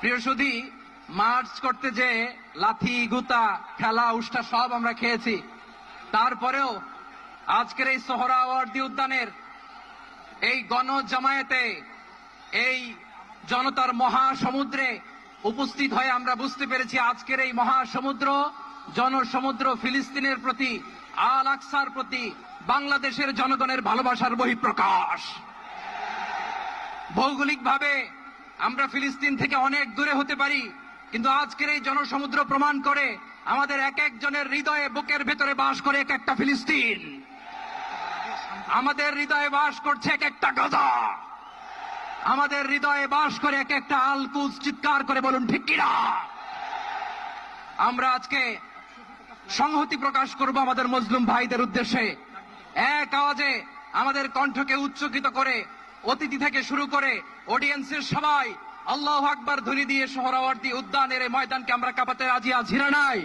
প্রিয় সুধী, মার্চ করতে যে লাথি গুতা খেলা উষ্টা সব আমরা খেয়েছি, তারপরেও আজকের এই সোহরাওয়ার্দী উদ্যানের এই গণজামায়াতে, এই জনতার মহাসমুদ্রে উপস্থিত হয়ে আমরা বুঝতে পেরেছি আজকের এই মহাসমুদ্র, জনসমুদ্র ফিলিস্তিনের প্রতি, আল আকসার প্রতি বাংলাদেশের জনগণের ভালোবাসার বহিঃপ্রকাশ। ভৌগোলিকভাবে আমরা ফিলিস্তিন থেকে অনেক দূরে হতে পারি, কিন্তু আজকের এই জনসমুদ্র প্রমাণ করে আমাদের এক একজনের হৃদয়ে, বুকের ভেতরে বাস করে এক একটা ফিলিস্তিন। আমাদের হৃদয়ে বাস করছে এক একটা গাজা, আমাদের হৃদয়ে বাস করে এক একটা আল কুদস। চিৎকার করে বলুন ঠিক কিনা? আমরা আজকে সংহতি প্রকাশ করব আমাদের মুসলিম ভাইদের উদ্দেশ্যে। এক আওয়াজে আমাদের কণ্ঠকে উচ্চকিত করে অতিথি থেকে শুরু করে অডিয়েন্সের সবাই আল্লাহু আকবার ধ্বনি দিয়ে সোহরাওয়ার্দী উদ্যানের এই ময়দানকে আমরা কাঁপাতে রাজি আছি না নাই?